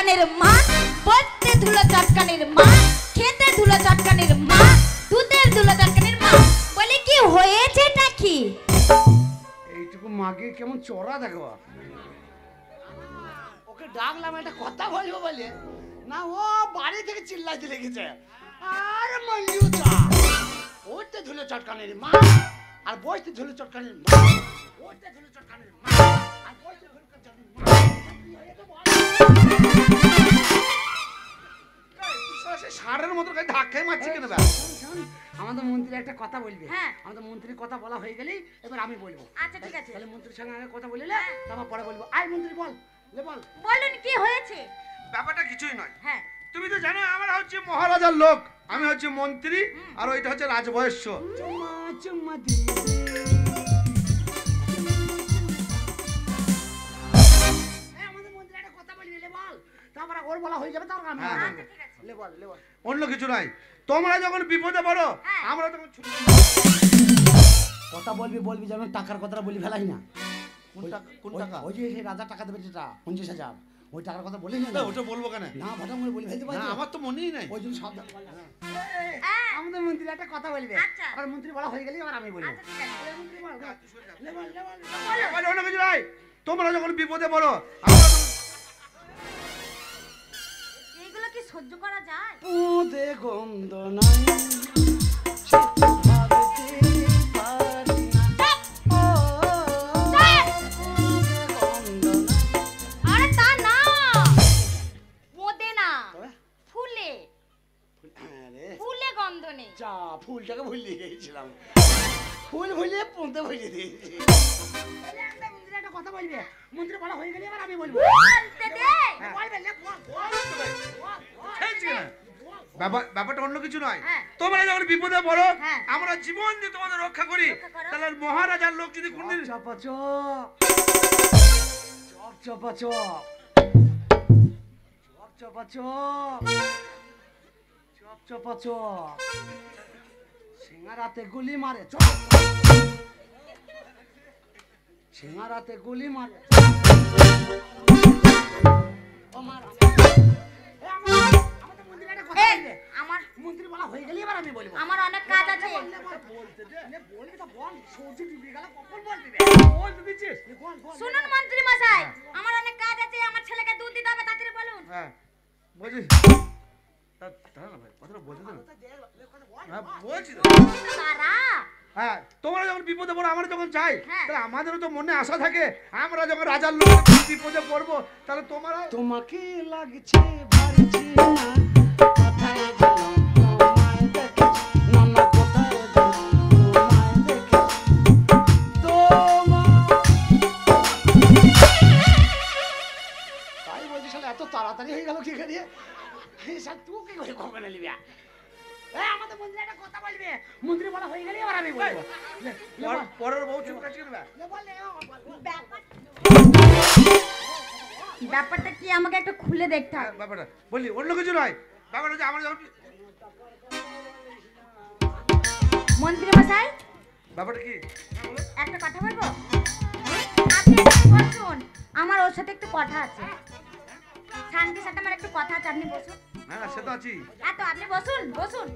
চটকানের মা, বলতে ধুলো চটকানের মা, খেতে ধুলো চটকানের মা, দুধের ধুলো চটকানের মা। বলে কি হয়েছেটা কি? এইটুকু মাগে কেমন চড়া দেখো। ওকে ডাকলাম একটা কথা বলবো বলে, না ও বাড়ি থেকে চিল্লাইতে লেগেছে। আর মঞ্জুচা ওইতে ধুলো চটকানের মা আর বইতে ধুলো চটকানের মা, ওইতে ধুলো চটকানের মা আর বইতে ধুলো চটকানের মা। ষাঁড়ের মতো ধাক্কাই মারছি কেন? আমাদের মন্ত্রী একটা কথা বলবে। হ্যাঁ, আমাদের মন্ত্রীর কথা বলা হয়ে গেলেই এবার আমি বলবো। আচ্ছা ঠিক আছে। তাহলে মন্ত্রীর সঙ্গে আগে কথা বলে তারপর পরে বলবো। আয় মন্ত্রী বল, লে বল। বলুন কি হয়েছে? ব্যাপারটা কিছুই নয়। হ্যাঁ, তুমি তো জানো আমরা হচ্ছে মহারাজার লোক, আমি হচ্ছে মন্ত্রী, আর ওইটা হচ্ছে রাজবয়স্য। চুম্মা চুম্মা দিয়ে আমাদের মন্ত্রী একটা কথা বলবি, লে বল। তারপরে ওর বলা হয়ে যাবে, তারপর আমি হ্যাঁ, আচ্ছা ঠিক আছে। লে বল, লে বল। অন্য কিছু নাই। তোমরা যখন বিপদে পড়ো হ্যাঁ। আমরা তখন ছুটে কথা বলবি বলবি যেন টাকার কথাটা বলি ফেলাই না। কোন টাকা? ওই যে সেই রাজা টাকা দেবে যেটা 50,000, ওই টাকার কথা বলি না। না, ওটা বলবো কেন? না ভটা মনে বলি ফেলতে পারি না, আমার তো মনেই নাই। ওই জন্য সাবধান। হ্যাঁ, আমাদের মন্ত্রী একটা কথা বলবে। আচ্ছা। আর মন্ত্রী বলা হয়ে গেলে এবার আমি বলবো। আচ্ছা ঠিক আছে। মন্ত্রী বল, লে বল, লে বল। এবার অন্য কিছু নাই। তোমরা যখন বিপদে পড়ো আমরা তখন এইগুলো কি সহ্য করা যায়? পুদে গন্ধ নাই সে তো ভাবতে পারি না। ও পুদে গন্ধ নাই। আরে তা না, মোদে না, তবে ফুলে, আরে ফুলে গন্ধ নেই। যা ফুলটাকে ভুলিয়ে গিয়েছিলাম, ফুল ভুলিয়ে পুঁতে ভুলিয়ে দিয়েছি। মন্ত্রী একটা কথা বলবে, মন্ত্রী বলা হয়ে গেলে এবার আমি বলবো। বলতে দে। বলবে, লে বল, খেলছি কেন? ব্যাপারটা অন্য কিছু নয়। হ্যাঁ। তোমরা যখন বিপদে পড়ো হ্যাঁ। আমরা জীবন দিয়ে তোমাদের রক্ষা করি। রক্ষা করো। তাহলে মহারাজার লোক যদি কোনদিন চপা চপ চপ চপা চপ চপা চপ চপা চপ সিঙ্গারাতে গুলি মারে, চপ সিঙ্গারাতে গুলি মারে। ও মারা আমাদের মন্ত্রী একটা কথা এই, বলবে। আমার মন্ত্রী বলা হয়ে গেলে এবার আমি বলবো। আমার অনেক কাজ আছে। বলতে দে, বলবি তো বল, সূর্য ডুবে গেল কখন বলবি? বল তো দিচ্ছিস, বল বল। শুনুন মন্ত্রী মশাই, আমার অনেক কাজ আছে, আমার ছেলেকে দুধ দিতে হবে, তাড়াতাড়ি বলুন। হ্যাঁ বুঝিস দাঁড়া ভাই, কথাটা বলতে দে না। হ্যাঁ বলছি তো। তারা হ্যাঁ, তোমরা যখন বিপদে পড়ো আমরা যখন চাই, হ্যাঁ। তাহলে আমাদেরও তো মনে আশা থাকে আমরা যখন রাজার লোক বিপদে পড়বো তাহলে তোমরা তোমাকে লাগছে ভারছি না, কোথায় গেলাম তোমায় দেখেছি, নানা কোথায় গেলাম তোমায় দেখেছি তাই বলছি শালা এত তাড়াতাড়ি হয়ে গেল কি করে? স্যার তুই কি করে খবর নিবি? আমাদের মন্ত্রী একটা কথা বলবে, মন্ত্রী বলা হয়ে গেলে এবার আমি বলবো। পরের বউ চুপ কাছে কেন? ব্যাপারটা কি আমাকে একটু খুলে দেখতে হবে। ব্যাপারটা বললি অন্য কিছু নয়। ব্যাপারটা হচ্ছে আমরা যখন মন্ত্রী মশাই ব্যাপারটা কি একটা কথা বলবো? আপনি একটু বসুন, আমার ওর সাথে একটু কথা আছে। শান্তির সাথে আমার একটু কথা আছে, আপনি বসুন। হ্যাঁ সে তো আছি। তো আপনি বসুন বসুন।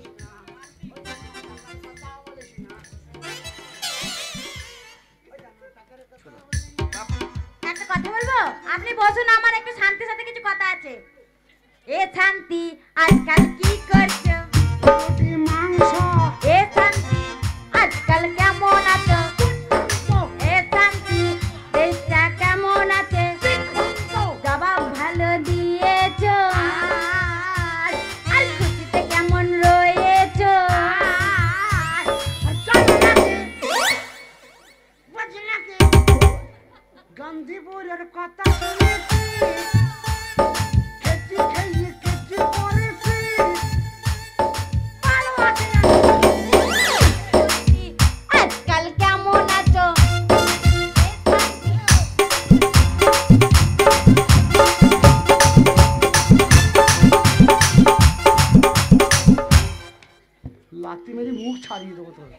একটা কথা বলবো? আপনি বসুন, আমার একটু শান্তির সাথে কিছু কথা আছে। এ শান্তি আজকাল কি করছো? রুটি মাংস এ শান্তি আজকাল কেমন আছো? এ শান্তি দেশটা কেমন আছে? জবাব ভালো দিয়েছো, আর খুশিতে কেমন রয়েছো? গান্ধীপুরের কথা শুনেছি, খেতে খেয়ে কেটে পড়েছি, ভালো আছে আজকাল কেমন আছো? লাত্তি মেরে মুখ ছাড়িয়ে দেবো তোর,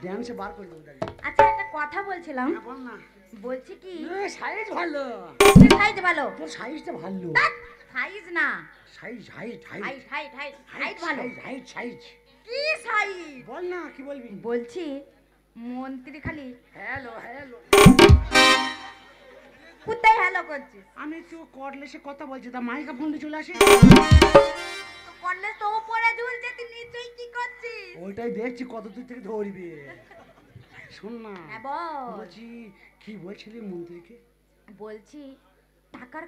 ড্যান্সে বার করে দেবো। আচ্ছা একটা কথা বলছিলাম, বল না। বলছি কি সাইজ ভালো, সাইজ ভালো, তোর সাইজটা ভালো। সাইজ না, size height height height height height height ভালো। হাইট সাইজ কি সাইজ? বল না, কি বলবি? বলছি মন্ত্রী খালি হ্যালো হ্যালো, কোথায় হ্যালো করছিস? আমি তো কর্ডলেসে কথা বলছি, তা মাইকা ফোনটা চলে আসে। তো করলে তো উপরে ঝুলছে, তুই নিচেই কি করছিস? ওইটাই দেখছি কত দূর থেকে ধরবে। শোন না, হ্যাঁ বল। বলছি কি বলছিলি মন্ত্রীকে? বলছি টাকার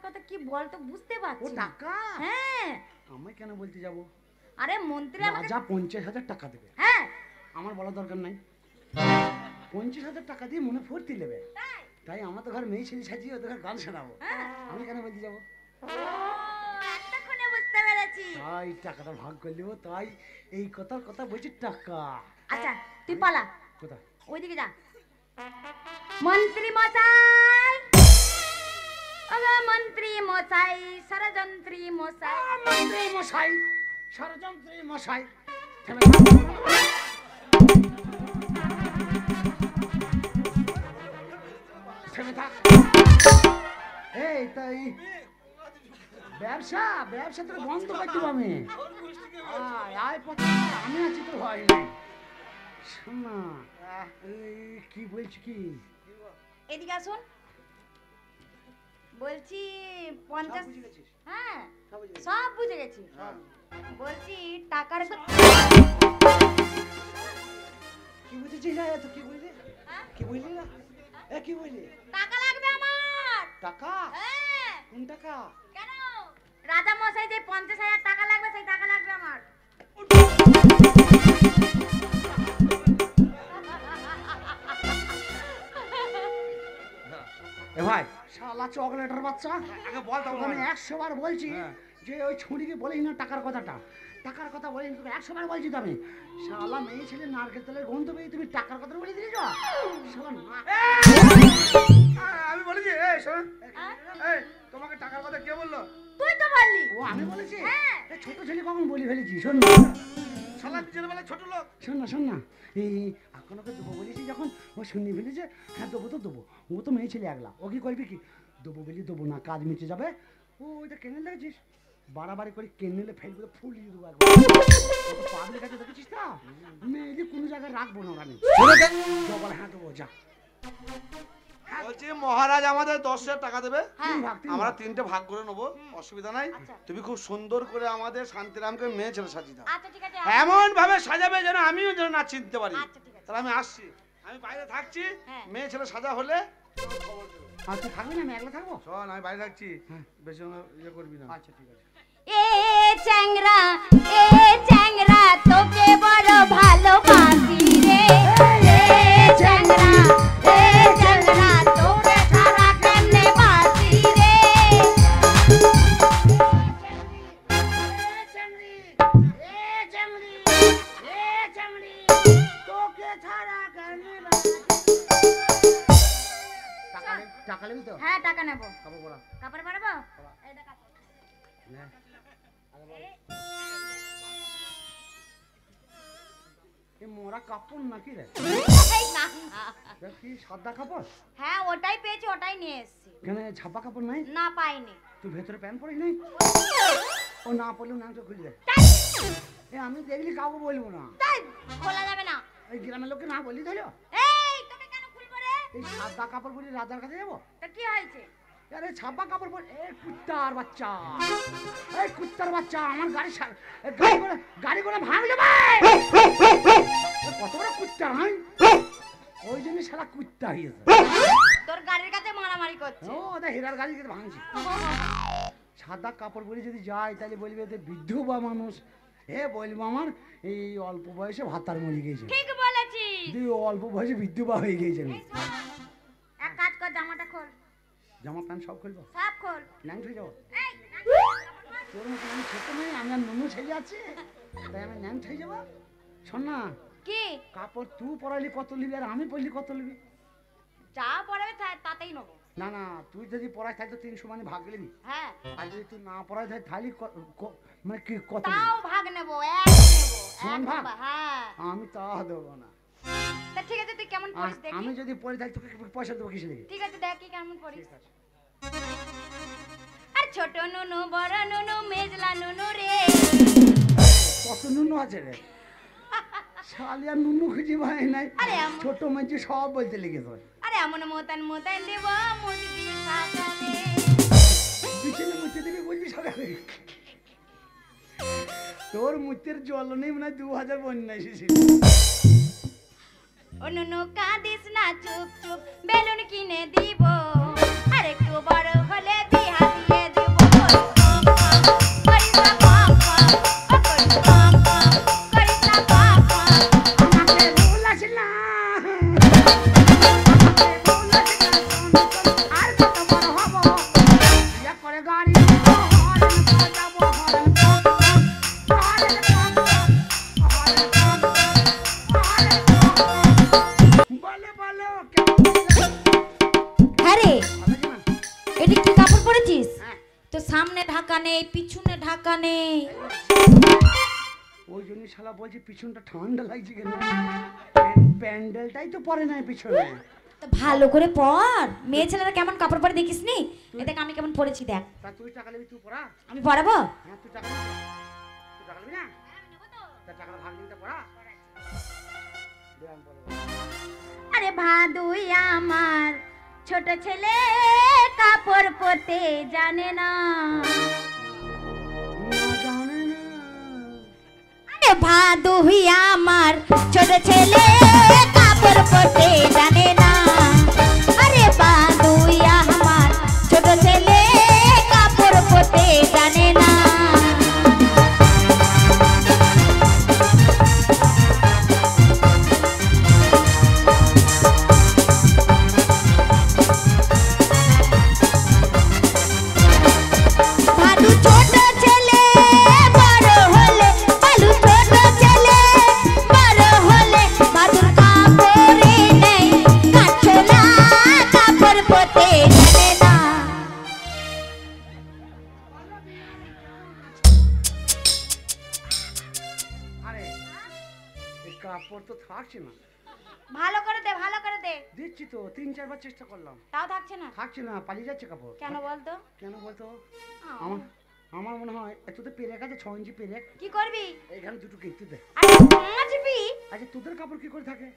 কথা কি বল তো, বুঝতে ও পারছি না। টাকা? হ্যাঁ। আমি কেন বলতে যাব? আরে মন্ত্রী আমাকে, রাজা 50,000 টাকা দেবে। হ্যাঁ আমার বলা দরকার নাই। 50,000 টাকা দিয়ে মনে ফুর্তি নেবে, তাই? তাই আমার তো ঘর মেয়ে ছেলে সাজিয়ে ওদের ঘর গান শোনাবো। হ্যাঁ। আমি কেন বলতে যাবো? ও, এতক্ষণে বুঝতে পেরেছি। তাই টাকাটা ভাগ করলেও, তাই এই কথার কথা বলছি টাকা। আচ্ছা তুই পালা, কোথায়? ওইদিকে যা। মন্ত্রী মশাই, ওগো মন্ত্রী মশাই, ষড়যন্ত্রী মশাই। মন্ত্রী মশাই, ষড়যন্ত্রী মশাই, থেমে থাক। এই তাই ব্যবসা ব্যবসা তোর বন্ধ করে দিব আমি। আয় পথে আমি আছি, তোর ভয় নেই। শোন না, এই কি বলছি কি? এদিকে আসুন। বলছি 50, বুঝে গেছিস? হ্যাঁ সব বুঝে গেছিস? সব বুঝে গেছি। বলছি টাকার কি বুঝেছিস না? তো কি বললি? হ্যাঁ? কি বললি না? কি বললি? টাকা লাগবে আমার। টাকা? হ্যাঁ। কোন টাকা? কেন? রাজা মশাই যে 50,000 টাকা লাগবে, সেই টাকা লাগবে আমার। এ ভাই, শালা চকলেটের বাচ্চা, আগে বল তো আমি 100 বার বলছি হ্যাঁ। যে ওই ছুরিকে বলিস না টাকার কথাটা। টাকার কথা বলিস তোকে 100 বার বলছি তো আমি। শালা মেয়ে ছেলে নারকেল তেলের গন্ধ পেয়ে তুমি টাকার কথা বলে দিলি তো? শালা না। আমি বলেছি, এই শোন, হ্যাঁ? এই তোমাকে টাকার কথা কে বললো? তুই তো বললি। ও আমি বলেছি? হ্যাঁ। এই ছোট ছেলে কখন বলি ফেলেছি? শোন না, শালা নিজের বেলায় ছোট লোক। শোন না, এই এখন ওকে দেবো বলেছি যখন, ও শুনিয়ে ফেলেছে হ্যাঁ দেবো তো দেবো। ও তো মেয়ে ছেলে একলা, ও কি করবি কি? দেবো বলি দেবো না, কাজ মিটে যাবে। ও ওইটা কেনে দেখেছিস? বাড়াবাড়ি করে কেনেলে ফেলবে, ফুল দিয়ে দেবো একবার। পাবলিক কাছে দেখেছিস না? মেয়েলি কোনো জায়গায় রাখবো না আমি। বলে হ্যাঁ দেবো, যা। বলছি মহারাজ আমাদের 10,000 টাকা দেবে, হ্যাঁ। আমরা 3টে ভাগ করে নেবো, অসুবিধা নাই। আচ্ছা। তুমি খুব সুন্দর করে আমাদের শান্তিরামকে মেয়ে ছেলে সাজিয়ে দাও, আচ্ছা ঠিক আছে। এমন ভাবে সাজাবে যেন আমিও যেন না চিনতে পারি। আচ্ছা, ঠিক আছে। তাহলে আমি আসছি, আমি বাইরে থাকছি, হ্যাঁ। মেয়ে ছেলে সাজা হলে তোকে খবর দেবো। আর তুই থাকবি না? আমি একলা থাকবো। শোন, আমি বাইরে থাকছি, হ্যাঁ। বেশি ইয়ে করবি না। আচ্ছা ঠিক আছে। এ চ্যাংরা, এ চ্যাংরা তোকে বড় ভালোবাসি রে। এ চ্যাংরা, এ চ্যাংরা তোকে ছাড়া কেমনে বাসি রে। টাকা নেবি তো? হ্যাঁ টাকা নেব। খাবো বড়া। কাপড় পারবো? এইটা কাপড়। হ্যাঁ। এই মোরা কাপড় নাকি রে? এই না, না। দেখ কি সাদা কাপড়? হ্যাঁ ওটাই পেয়েছি, ওটাই নিয়ে এসেছি। এখানে ছাপা কাপড় নাই? না পাইনি। তুই ভেতরে প্যান্ট পরিস নাই? ও না পরলেও নামটা খুলে দেয়। আমি দেখলি কাউকে বলবো না। তাই খোলা যাবে না। এই গ্রামের লোককে না বললি ধরো। এই তোকে কেন খুলবো রে? এই সাদা কাপড় পরে রাজার কাছে যাবো? তা কি হয়েছে? আরে ছাপা কাপড় পরে, এই কুত্তার বাচ্চা, এই কুত্তার বাচ্চা আমার গাড়ি করে ভাঙ যাবে। কত বড় কুত্তা নয়, ওই জন্য সারা কুত্তা হয়েছে। তোর গাড়ির কাছে মারামারি করছে। ও ওদের হীরার গাড়ি কিন্তু ভাঙছে। সাদা কাপড় পরে যদি যায় তাহলে বলবে ওদের বিধবা মানুষ। বলবো আমার এই অল্প বয়সে ভাতার মরে গেছে, ঠিক বলেছিস। অল্প বয়সে বিধবা হয়ে গেছে। এই শোন, এক কাজ কর, জামাটা খোল। জামা প্যান্ট সব খুলবো, সব খোল। ন্যাংট হয়ে যাবো। এই তোর মতো আমি ছোট নেই, আমি আর নুনু ছেলে আছে, তাই আমি ন্যাংট হয়ে যাবো। শোন না, কি কাপড় তুই পরাইলি কত নিবি আর আমি পরলি কত নিবি? যা পড়াবে তাতেই নেবো। না না, তুই যদি পড়াই তাই তো 300 মানে ভাগ নিবি, হ্যাঁ আর যদি তুই না পড়াই তাই তাহলে মানে কি কত নিবি? তাও ভাগ নেবো, এক নেবো, সমান এক ভাগ? নেবো, হ্যাঁ। আমি তা দেবো না। তা ঠিক আছে তুই কেমন পড়িস দেখি। আমি যদি পড়ি তাহলে তোকে পয়সা দেবো কিসে লেগে? ঠিক আছে দেখি কেমন পড়িস। আর ছোট নুনু বড় নুনু মেজলা নুনু রে। কত নুনু আছে রে? শালি আর নুনু খুঁজে পাই নাই। আরে ছোট মাঝে সব বলতে লেগেছে। আরে এমন মোতান মোতান দেব মুজবি সকালে। বিছানে মুছে দিবি বলবি সকালে। তোর মুতের জল নেই মনে হয় 2000 বন্যা এসেছিল। ও নুনু কাঁদিস না চুপ চুপ বেলুন কিনে দিব আর একটু বড় হলে বিয়া দিয়ে দিব। করিস না কম কম ও করিস কম কম করিস না কম কম। আমাকে ভুল আছে না আর কত বড় হব ইয়া করে গাড়ি হরেন বাজাবো হরেন পপ পপ হরেন পপ পপ হরেন পপ পপ হরেন পপ বলে বলো কেমন হ্যাঁ রে হবে না? এটা কি কাপড় পরেছিস? হ্যাঁ তো সামনে ঢাকা নেই পিছনে ঢাকা নেই। ওই জন্য শালা বলছি পিছনটা ঠান্ডা লাগছে কেন? প্যান্ডেলটাই তো পরে নাই পিছনে। তো ভালো করে পর। মেয়ে ছেলেরা কেমন কাপড় পরে দেখিস নি? এ দেখ আমি কেমন পরেছি দেখ। তা তুই টাকা নিবি তুই পড়া? আমি পরাবো? হ্যাঁ তুই টাকা নিবি? তুই টাকা নিবি না? তা টাকাটা ভাগ নিবি তা পড়া? দে আমি পড়বো। আরে ভাদুই আমার ছোট ছেলে কাপড় পরতে জানে না। না জানে না। আরে ভাদুই আমার ছোট ছেলে কাপড় পরতে জানে না। আরে ভাদুই আমার ছোট ছেলে কাপড় পরতে জানে না। ভালু ছোট ছেলে বড় হলে ভালু ছোট ছেলে বড় হলে ভালুর কাপড়ে নেই কাঠলা কাপড় পরতে জানে না। আরে এই কাপড় তো থাকছে না। ভালো করে দে ভালো করে দে। দিচ্ছি তো 3-4 বার চেষ্টা করলাম তাও থাকছে না থাকছে না পালিয়ে যাচ্ছে কাপড়। কেন বলতো? কেন বলতো? আমার আমার মনে হয় তোদের পেরেক আছে 6 ইঞ্চি পেরেক কি করবি? এখানে দুটো কিনতে দে। আরে নাচবি আচ্ছা তোদের কাপড় কি করে থাকে?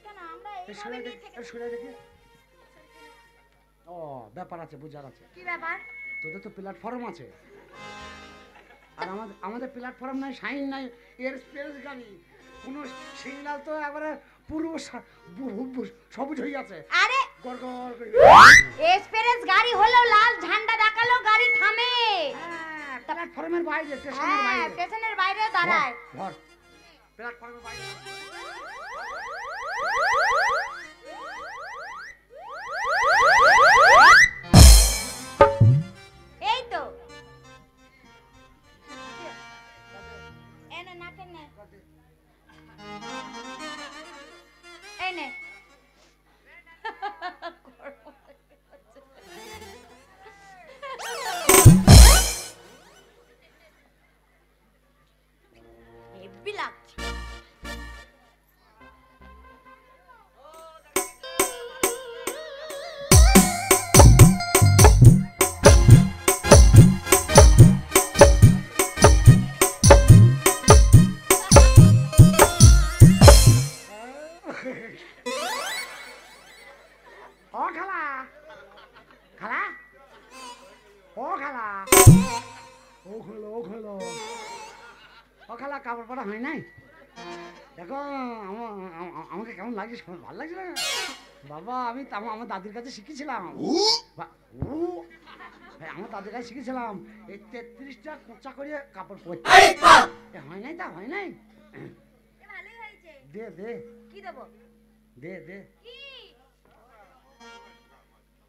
কেন? আমরা এই এইভাবে সরে নিয়ে দেখি থেকে। সরে দেখি। ও ব্যাপার আছে বুঝার আছে। কি ব্যাপার? তোদের তো প্ল্যাটফর্ম আছে আর আমাদের প্ল্যাটফর্ম নাই সাইন নাই এর স্পেস গাড়ি কোনো সিগন্যাল তো একবারে পুরো সবুজ হয়ে আছে। আরে গড় গড় করে। এক্সপ্রেস গাড়ি হলো লাল ঝান্ডা দেখালো গাড়ি থামে। হ্যাঁ, প্ল্যাটফর্মের বাইরে স্টেশনের হ্যাঁ বাইরে স্টেশনের বাইরে দাঁড়ায়। ধর প্ল্যাটফর্মের বাইরে। এই তো এনে নাকে নে এই নে হেব্বি লাগছে। ও খালা খালা ও খালা ও খোলো ও খোলো ও খালা কাপড় পরা হয় নাই দেখো আমাকে কেমন লাগছে ভালো লাগছে না বাবা? আমি আমার দাদির কাছে শিখেছিলাম আমার দাদির কাছে শিখেছিলাম এই 33টা কোঁচা করে কাপড় পরতে। হয় নাই তা হয় নাই। ভালোই হয়েছে। দে দে কি দেবো? দে দে কি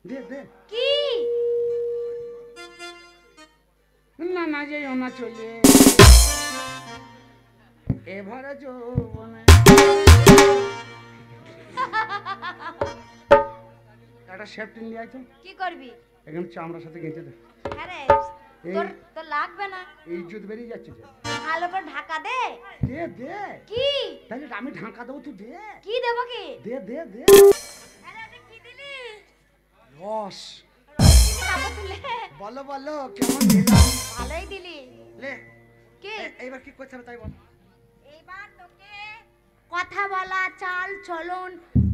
দে দে কি? না না যেও না চলে এবারে যৌবনে একটা সেফটি নিয়ে আয় তো কি করবি? এখানে চামড়ার সাথে গেঁথে দে। হ্যাঁ রে এই- তোর লাগবে না। এই ইজ্জত বেরিয়ে যাচ্ছে যে ভালো করে ঢাকা দে। দে দে, কি তাহলে আমি ঢাকা দেবো, তুই দে কি দেবো কি? দে দে দে। আরে ওটা কি দিলি? রস। রসিনী কাপড় তুলে। বলো বলো কেমন দিলাম? ভালোই দিলি। লে কি এইবার কি করতে হবে তাই বল। এইবার তোকে কথা বলা, চাল চলন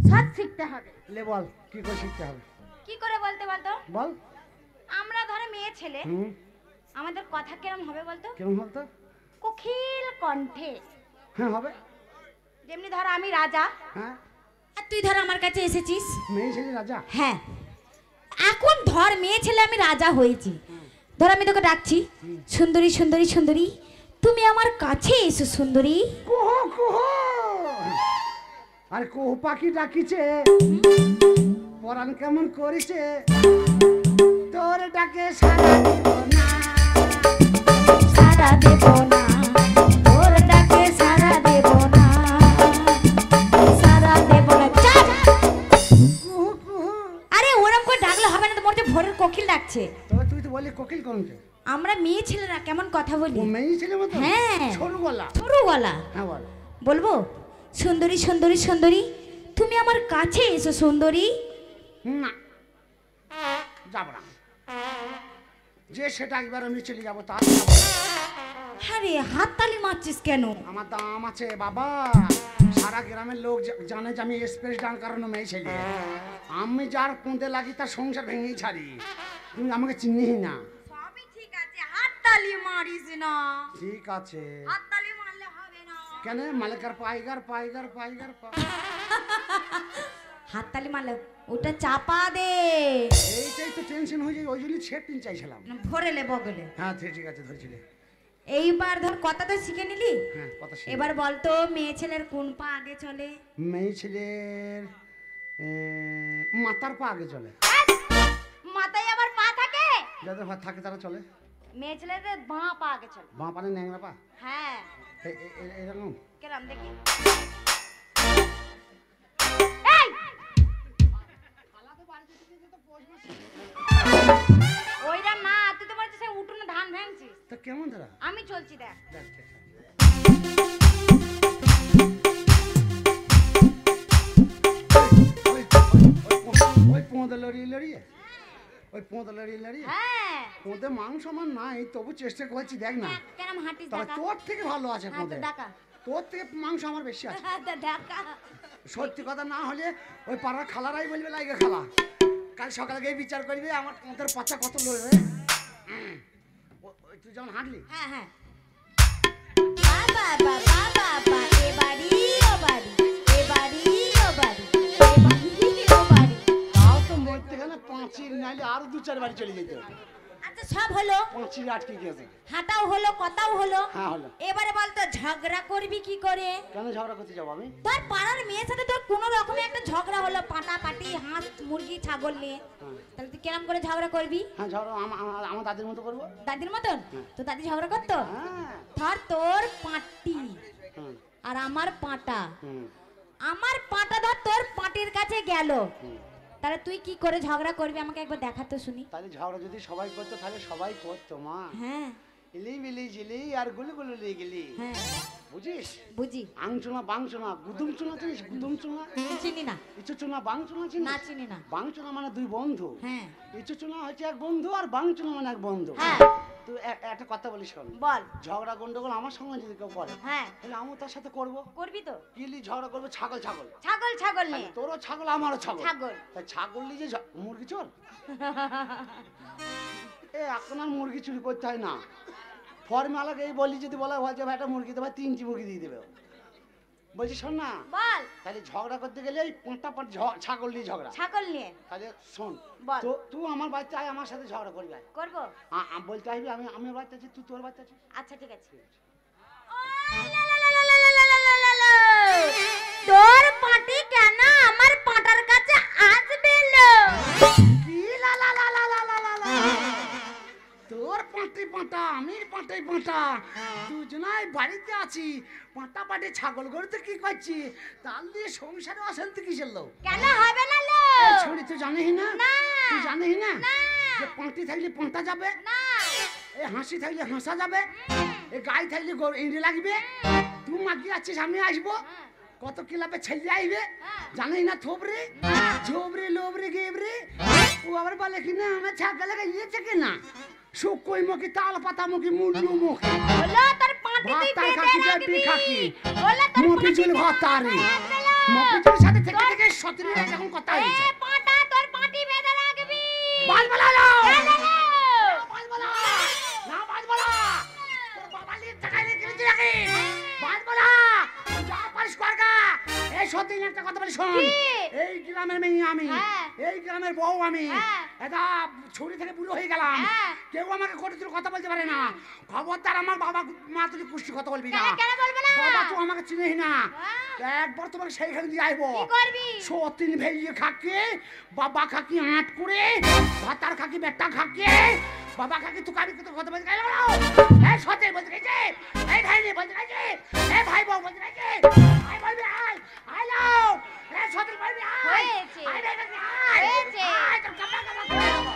সব শিখতে হবে। লে বল কি করে শিখতে হবে কি করে বলতে বলতো? বল। আমরা ধরে মেয়ে ছেলে, হুম, আমাদের কথা কেমন হবে বলতো? কেমন বলতো? কোকিল কণ্ঠে। হ্যাঁ হবে। যেমনি ধর আমি রাজা, হ্যাঁ, আর তুই ধর আমার কাছে এসেছিস। মেয়ে ছেলে রাজা। হ্যাঁ, এখন ধর মেয়ে ছেলে আমি রাজা হয়েছি। ধর আমি তোকে ডাকছি, সুন্দরী সুন্দরী সুন্দরী, তুমি আমার কাছে এসো সুন্দরী। কুহু কুহু, আর কুহু পাখি ডাকিছে, পরাণ কেমন করিছে, তোর ডাকে সারা দিব না, সারা দেব না, তোর ডাকে সারা দেব না, সারা দেব না। চাপ! কুহু কুহু। আরে ওরম করে ডাকলে হবে না, তো মোটে ভোরের কোকিল ডাকছে। তবে তুই তো বলি কোকিল কোনটা? আমরা মেয়ে ছেলেরা কেমন কথা বলি। ও মেয়ে ছেলে মতো? হ্যাঁ। সরু গলা। সরু গলা। হ্যাঁ বল। বলবো, সুন্দরী সুন্দরী সুন্দরী, তুমি আমার কাছে এসো সুন্দরী। না, যাব না, যে সেটা একবার আমি চলে যাবো তার যাবো না। আরে হাত তালি মারছিস কেন? আমার দাম আছে বাবা, সারা গ্রামের লোক জানে যে আমি স্পেস ডান কারণে মেয়ে ছেলে। আমি যার কোঁদে লাগি তার সংসার ভেঙেই ছাড়ি। তুমি আমাকে চিনিই না। সবই ঠিক আছে, হাত তালি মারিস না। ঠিক আছে, হাত তালি মারলে হবে না। কেন মালিকার পাইগার পাইগার পাইগার হাত তালি মারলে ওটা চাপা দে। এইটাই তো টেনশন হয়ে যায়, ওই জন্য ছেড় তিন চাইছিলাম। ভরেলে বগলে। হ্যাঁ ঠিক আছে, ধরেছিলে। এইবার ধর কথা তো শিখে নিলি, হ্যাঁ কথা শেষ। এবার বলতো মেয়ে ছেলের কোন পা আগে চলে? মেয়ে ছেলের মাথার পা আগে চলে। মাথায় আবার পা থাকে? যাদের হাত থাকে তারা চলে। মেয়ে ছেলের বাঁ পা আগে চলে। বাঁ পানে ন্যাংরা পা। হ্যাঁ, এরকম। কেরাম দেখি। এই! ওইটা না, তুই তো বলছিস সেই উঠোনে ধান ভাঙছিস। তা কেমন তারা? আমি চলছি দেখ। দেখ দেখ, দেখ। ওই পোঁদে লড়িয়ে লড়িয়ে, ওই পোঁদে লড়িয়ে লড়িয়ে, হ্যাঁ, পোঁদে মাংস আমার নাই, তবু চেষ্টা করছি, দেখ না। কেরাম হাঁটিস তবে দেখা। তোর থেকে ভালো আছে হ্যাঁ, তো পোঁদে, দেখা। তোর থেকে মাংস আমার বেশি আছে। তো দেখা। সত্যি কথা না হলে ওই পাড়ার খালারাই বলবে লাইগে খালা, কাল সকালে গিয়ে বিচার করবে আমার পোঁদের পাচা কত লড়বে। তুই যখন হাঁটলি, হ্যাঁ হ্যাঁ। বাবা বাবা বাবা, এবাড়ি ও বাড়ি, এবাড়ি ও বাড়ি, এবাড়ি ও বাড়ি। তাও তো মধ্যখানে পাঁচির নাইলে আরো দু চার বাড়ি চলে যেত। আচ্ছা সব হলো, পাঁচির আটকে গেছে। হাঁটাও হলো, কথাও হলো। হ্যাঁ হলো। এবারে বলতো ঝগড়া করবি কি করে? কেন ঝগড়া করতে যাবো আমি? তোর পাড়ার মেয়ের সাথে তোর কোনো রকমের একটা ঝগড়া হলো, পাটাপাটি হাঁস মুরগি ছাগল নিয়ে, তাহলে তুই কেরম করে ঝগড়া করবি? হ্যাঁ ঝগড়া আমার দাদির মতো করবো। দাদির মতন? তো দাদি ঝগড়া করতো? হ্যাঁ। ধর তোর পাটি হুম, আর আমার পাটা, হুম, আমার পাটা ধর তোর পাটির কাছে গেল, হুম। তাহলে তুই কি করে ঝগড়া করবি আমাকে একবার দেখাতো শুনি। তাহলে ঝগড়া যদি সবাই করতো তাহলে সবাই করতো মা। হ্যাঁ ইলি মিলি জিলি আর গুলি গুলি গেলি, হ্যাঁ বুঝিস? বুঝি। আংচুনা বাংচুনা গুদুম চুনা চিনিস? গুদুম চুনা, চিনি না। ইচু চুনা বাংচুনা না চিনিস? চিনি না। বাংচুনা মানে দুই বন্ধু। হ্যাঁ ইচু চুনা হচ্ছে এক বন্ধু আর বাংচুনা মানে এক বন্ধু। হ্যাঁ তুই একটা কথা বলি শোন, বল। ঝগড়া গন্ডগোল আমার সঙ্গে যদি কেউ করে হ্যাঁ তাহলে আমিও তার সাথে করবো। করবি তো? কিলি ঝগড়া করবো ছাগল ছাগল, ছাগল ছাগল তাহলে নিয়ে। তোরও ছাগল আমারও ছাগল। ছাগল। তাই ছাগল নিয়ে যে মুরগি চোর, এ এখন আর মুরগি চুরি করতে হয় না। ফর্মালাকে এই বলি যদি বলা হয় যে ভাই একটা মুরগি দেবে 3টি মুরগি দিয়ে দেবে, বলছি শোন না, বল। তাহলে ঝগড়া করতে গেলে এই পাঁচটা ছাগল নিয়ে ঝগড়া। ছাগল নিয়ে তাহলে শোন, বল। তো তুই আমার বাচ্চা আয়, আমার সাথে ঝগড়া করবি আয়। করবো? বলতে আসবি আমি আমার বাচ্চা আছি, তুই তোর বাচ্চা আছিস। আচ্ছা ঠিক আছে। তোর পাটি কেন আমার পাটার কাছে আসবে লো? কি লা লা লা লা লা লা লা লা। তোর পাঁটি পাঁটা আমি পাঁটাই পাঁটা, দুজনাই বাড়িতে আছি, পাঁটা পাটি ছাগল গরুতে কি করছি, তাল দিয়ে সংসারে অশান্তি কিসের লোক? কেন হবে না লো? ছড়ি তুই জানিস না? না। তুই জানিস না না। যে পাঁটি থাকলে পাঁটা যাবে, না। এই হাসি থাকলে হাসা যাবে, এই গাই থাকলে ইন্ডি লাগবে তুই মাগি আছিস আমি আসবো কত ক্লাবে ছেলে আইবে জানাই না থোবরে ঝোবরে লোবরে গেবরে ও আবার বলে কি না আমার ছাগা লাগা ইয়েছে কি না শুকোই মুখি তাল পাতা মুখি মুন্ডু মুখি বলো তোর পাটি তুই বেঁধে রাখবি বলো তোর মুখি চুল ভাতারে মুখি চুল সাথে থেকে থেকে সতরি যখন কথা হইছে এ পাটা তোর পাটি বেঁধে রাখবি বাল বলালো বেঁধে নে। বাল বলা না বাল বলা তোর বাবা লি টাকাইলে কিনতে রাখি বাল বলা যা পারিস করগা এই সত্যি একটা কথা বলি শোন কি? এই গ্রামের মেয়ে আমি হ্যাঁ। এই গ্রামের বউ আমি হ্যাঁ। এটা ছুরি থেকে বুড়ো হয়ে গেলাম হ্যাঁ। কেউ আমাকে কটুর কথা বলতে পারে না খবরদার আমার বাবা মা তুই কুষ্টি কথা বলবি না কেন কেন বলবো না বাবা তুই আমাকে চিনিস না হ্যাঁ। একবার তোমাকে সেইখানে দিয়ে আইবো কি করবি সতীন ভেইয়ে খাকে বাবা খাকি আট করে ভাতার খাকি বেটা খাকে বাবা খাকি তুই কাবি কথা বলতে গেল এই সতে বলতে গেছে এই ভাই নে বলতে গেছে এই ভাই বউ বলতে গেছে আই বলবি আই আই লাও এই সতে বলবি আই হয়েছে। আই রে আই হয়েছে। আই তোর কাপড় কাপড় করে দেবো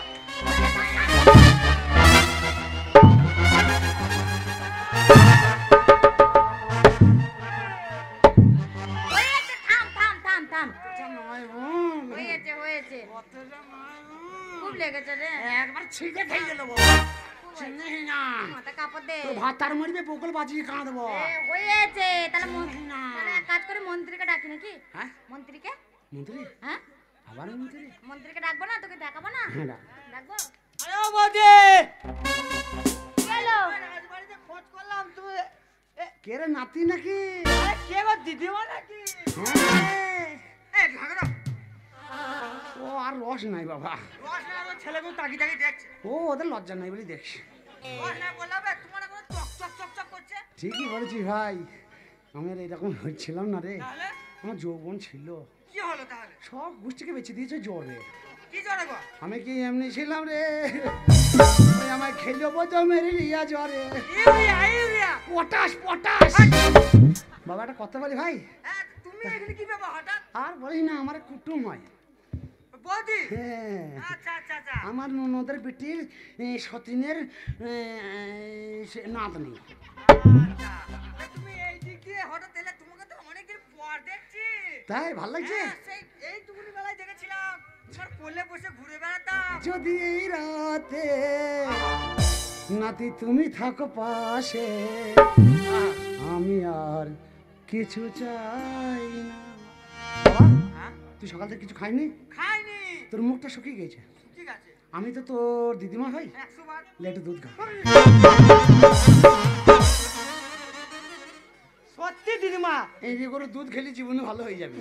হয়েছে থাম থাম থাম থাম নয় বোন হয়েছে হয়েছে কতটা নয় খুব লেগেছে রে একবার ছিঁড়ে খেয়ে গেল চিনিস না মাথা কাপড় দে তোর ভাত তার মরবে বকুল বাজিয়ে কাঁদবো এ, হয়েছে তাহলে না। তাহলে এক কাজ করে মন্ত্রীকে ডাকি নাকি হ্যাঁ মন্ত্রীকে মন্ত্রী হ্যাঁ আবার মন্ত্রী মন্ত্রীকে ডাকবো না তোকে দেখাবো না হ্যাঁ ডাক। ডাকবো আরে ও বৌদি গেল রাজবাড়িতে খোঁজ করলাম তুই কে রে নাতি নাকি আরে কে গো দিদিমা নাকি হ্যাঁ। এই ঢাকরা ও আর রস নাই বাবা রস না আমার ছেলেগুলো তাকি তাকি দেখছে ও ওদের লজ্জা নাই বলে দেখছি রস না বললাবে তোমার এখন চক চক চক চক করছে ঠিকই বলেছি ভাই আমার এইরকম হচ্ছিলাম না রে তাহলে আমার যৌবন ছিল কি হলো তাহলে সব গোষ্ঠীকে বেঁচে দিয়েছে জ্বরে কি জরে গো আমি কি এমনি ছিলাম রে ওই আমায় খেলো বোঝো মেরে রিয়া জ্বরে ইউরিয়া ইউরিয়া পটাশ পটাশ বাবা একটা কথা বলি ভাই হ্যাঁ তুমি এখানে কি ব্যাপার হঠাৎ আর বলিস না আমার কুটুম হয় বৌদি হ্যাঁ আচ্ছা আচ্ছা আচ্ছা আমার ননদের বেটির সতীনের নাতনি আচ্ছা তা তুমি এই দিক দিয়ে হঠাৎ এলে তোমাকে তো অনেকদিন পর দেখছি তাই ভাল লাগছে হ্যাঁ, সেই এইটুকুনি বেলায় দেখেছিলাম তোমার কোলে বসে ঘুরে বেড়াতাম যদি এই রাতে নাতি তুমি থাকো পাশে আমি আর কিছু চাই না বাবা, হ্যাঁ তুই সকাল থেকে কিছু খাইনি খাইনি তোর মুখটা শুকিয়ে গেছে ঠিক আছে আমি তো তোর দিদিমা হই 100 বার লেটু দুধ খা সত্যি দিদিমা এই যে করে দুধ খেলে জীবনে ভালো হয়ে যাবে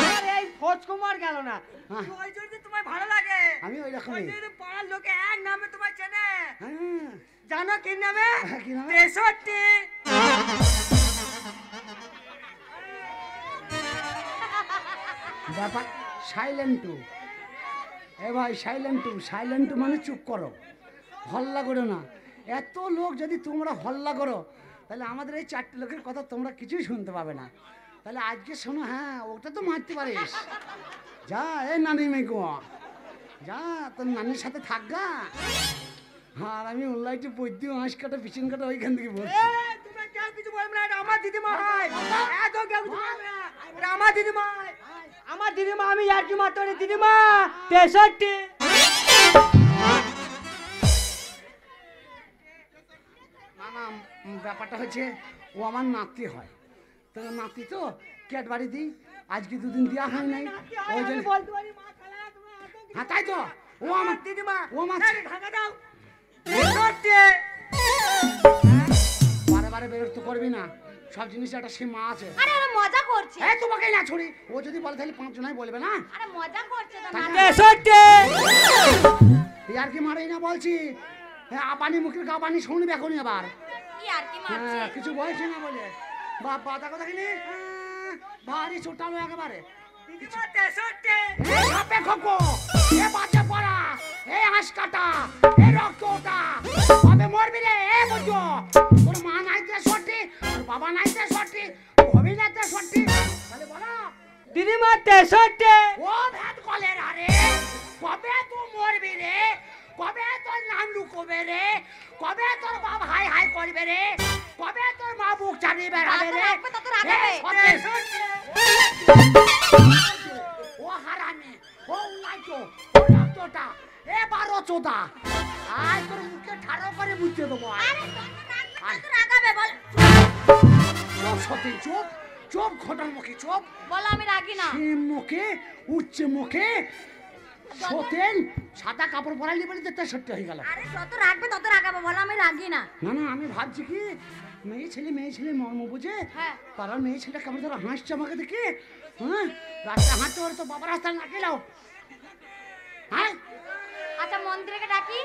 আর এই ফোজ কুমার গেল না হ্যাঁ। ওই জন্য তোমায় ভালো লাগে আমি ওই ওই রকমই জন্য পাড়ার লোকে এক নামে তোমায় চেনে হ্যাঁ জানো কি নামে হ্যাঁ, কি নামে? 63 ব্যাপার সাইলেন্টু এ ভাই সাইলেন্টু মানে চুপ করো হল্লা করো না এত লোক যদি তোমরা হল্লা করো তাহলে আমাদের এই চারটে লোকের কথা তোমরা কিছুই শুনতে পাবে না তাহলে আজকে শোনো হ্যাঁ ওটা তো মারতে পারিস যা এ নানি মেঘো যা তোর নানির সাথে থাকগা আর আমি অনলাইনে বৈদ্য হাঁস কাটা পিছন কাটা ওইখান থেকে বলছি তুমি কেউ কিছু বলবে না এটা আমার দিদিমা হয় এত কেউ কিছু বলবে না এটা আমার দিদিমা হয় আমার দিদিমা আমি আর কি মাত্র দিদিমা 63 না না ব্যাপারটা হচ্ছে ও আমার নাতি হয় তো নাতি তো ক্যাডবারি দিই আজকে দুদিন দেওয়া হয় নাই ওই জন্য বলতে পারি মা খালা তুমি এত কিছু হ্যাঁ তাই তো ও আমার দিদিমা ও আমার ঢাকা দাও 63 বারে বারে বেরোতে করবি না সব জিনিস একটা সীমা আছে আরে ওরা মজা করছে এই তোমাকে না ছড়ি ও যদি বলে তাহলে 5 জনাই বলবে না আরে মজা করছে তো না 63 আর কি মারাই না বলছি হ্যাঁ আপানি মুখের গাবানি শুনবি এখনই আবার কি আর কি মারছে হ্যাঁ কিছু বলছি না বলে বাবা দেখো দেখিনি ভারী ছোটালো একেবারে দিদিমা 63 এ সাপে খোকো এ বাচ্চা পড়া এ হাঁস কাটা এ রক্ত ওটা কবে মরবি রে এ বুঝো তোর মা নাইতে সরটি তোর বাবা নাইতে সরটি হবি নাইতে সরটি তাহলে বলো দিদিমা 63 ও ভেদ কলের আরে কবে তুই মরবি রে কবে তোর নাম লুকো কবে রে? কবে তোর বাপ হাই হাই করবে রে? কবে তোর মা বুক চালিয়ে বেড়াবে রে? তত রাগাবে। ও হারামি, ও উনাইতো, ও রক্তটা, এ 12 চোদা। আয় তোর মুখে ঠাড়ো করে মুছতে দেবো। আরে তত রাগাবে বল। চুপ সত্যি, চুপ চুপ, ঘটন মুখে চুপ। বলো আমি রাগি না। সিম মুখে, উচ্চ মুখে, সতেন সাদা কাপড় পরাইলি বলে তো সত্যি হয়ে গেল। আরে যত রাখবে তত রাগাবে, বলো আমি রাগি না। না না, আমি ভাবছি কি মেয়ে ছেলে মর্ম বুঝে হ্যাঁ। পাড়ার মেয়ে ছেলে কেমন ধরো হাসছে আমাকে দেখে। হ্যাঁ, রাস্তা হাঁটতে পারে তো বাবা রাস্তায় না গেলাও। হ্যাঁ আচ্ছা মন্ত্রীকে ডাকি।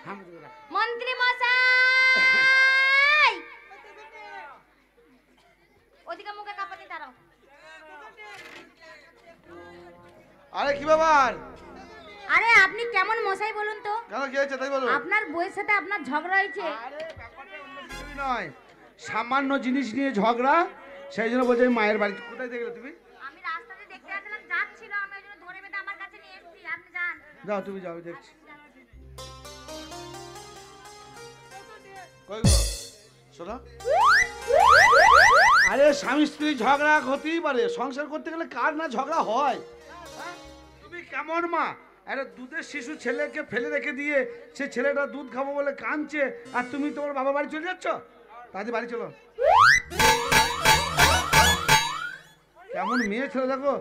হ্যাঁ বুঝে গেলাম। মন্ত্রী মশাই, ওদিকে মুখে কাপড় দাঁড়াও। আরে কি ব্যাপার? আরে আপনি কেমন মশাই বলুন তো? কেন কি হয়েছে তাই বলো। আপনার বউয়ের সাথে আপনার ঝগড়া হয়েছে। আরে ব্যাপারটা অন্য কিছুই নয়, সামান্য জিনিস নিয়ে ঝগড়া, সেই জন্য বলছি আমি মায়ের বাড়ি। কোথায় দেখলে তুমি? আমি রাস্তাতে দেখতে আসলাম, যাচ্ছিল, আমি ওই জন্য ধরে বেঁধে আমার কাছে নিয়ে এসেছি। আপনি যান। যাও তুমি যাও, আমি দেখছি। কই গো শোনো, আরে স্বামী স্ত্রী ঝগড়া হতেই পারে, সংসার করতে গেলে কার না ঝগড়া হয়। হ্যাঁ? তুমি কেমন মা? একটা দুধের শিশু ছেলেকে ফেলে রেখে দিয়ে সে ছেলেটা দুধ খাবো বলে কাঁদছে, আর তুমি তোমার বাবা বাড়ি চলে যাচ্ছ। তাদের বাড়ি চলো। কেমন মেয়ে ছেলে দেখো,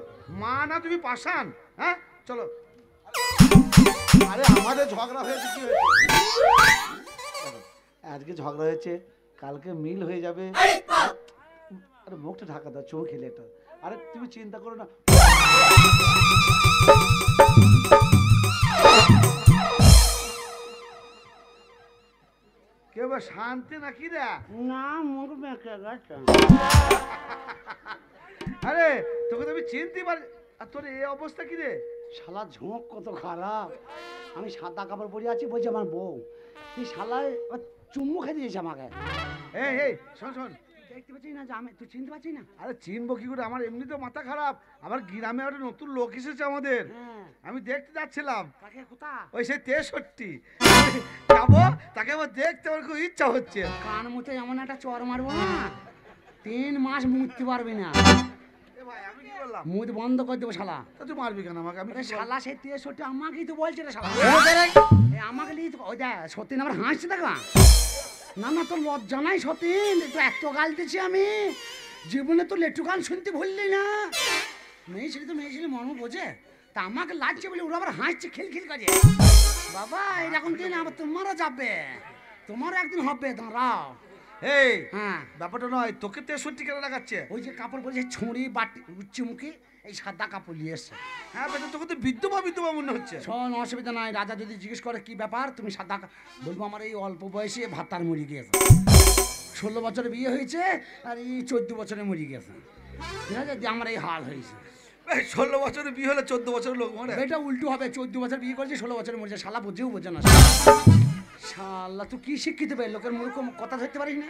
মা না তুমি পাষাণ। হ্যাঁ চলো। আরে আমাদের ঝগড়া হয়েছে, কি হয়েছে? আজকে ঝগড়া হয়েছে, কালকে মিল হয়ে যাবে। আরে মুখটা ঢাকা দাও, চোখ খেলে এটা। আরে তুমি চিন্তা করো না। কেউ শান্তি নাকি রে? না মুখ বেঁকে গেছে। আরে তোকে তো আমি চিনতে পারি, আর তোর এই অবস্থা কি রে? শালা ঝোঁক কত খারাপ। আমি সাদা কাপড় পরে আছি, বলছি আমার বউ। তুই শালায় চুম্বু খেয়ে দিয়েছে আমাকে। এই এই শোন শোন, দেখতে পাচ্ছি না যে আমি, তুই চিনতে পারছিস না? আরে চিনবো কি করে? আমার এমনি তো মাথা খারাপ, আবার গ্রামে একটা নতুন লোক এসেছে আমাদের। হ্যাঁ। আমি দেখতে যাচ্ছিলাম, কাকে কোথা? ওই সেই 63 যাবো, তাকে আবার দেখতে আমার খুব ইচ্ছা হচ্ছে। কান মুতে এমন একটা চর মারবো না, 3 মাস মুততে পারবি না। এ ভাই আমি কি বললাম? মুখ বন্ধ করে দেবো শালা। তা তুই মারবি কেন আমাকে? আমি আরে কি বললাম? শালা সেই 63 আমাকেই তো বলছে রে শালা। আমাকে লিয়ে তো ওই দেখ সত্যি আমার হাসছে দেখা। না না, তোর লজ্জা নাই সতীন? তো এত গাল দিচ্ছি আমি, জীবনে তো লেটু গান শুনতে ভুললি না। মেয়ে ছেলে মর্ম বোঝে, তা আমাকে লাগছে বলে ওরা আবার হাসছে খিলখিল করে। বাবা এরকম দিন আবার তোমারও যাবে, তোমারও একদিন হবে, দাঁড়াও। এই হ্যাঁ, ব্যাপারটা নয়, তোকে 63 কেন লাগাচ্ছে? ওই যে কাপড় পরেছে ছুঁড়ি বাটি উচ্চি মুখে, এই সাদা কাপড় নিয়ে এসছে। হ্যাঁ বেটা, তোকে তো বিদ্যমা মনে হচ্ছে। শোন, অসুবিধা নাই, রাজা যদি জিজ্ঞেস করে কি ব্যাপার, তুমি সাদা বলবো আমার এই অল্প বয়সে ভাতার মরে গিয়েছে। 16 বছরে বিয়ে হয়েছে, আর এই 14 বছরে মরে গেছে। ঠিক আছে, দিয়ে আমার এই হাল হয়েছে। 16 বছরে বিয়ে হলে 14 বছরের লোক মরে? এটা উল্টো হবে, 14 বছর বিয়ে করেছে, 16 বছরে মরেছে। শালা বুঝেও বোঝে না। শালা তুই কি শিক্ষিত পেয়ে লোকের মূর্খ কথা ধরতে পারিস না।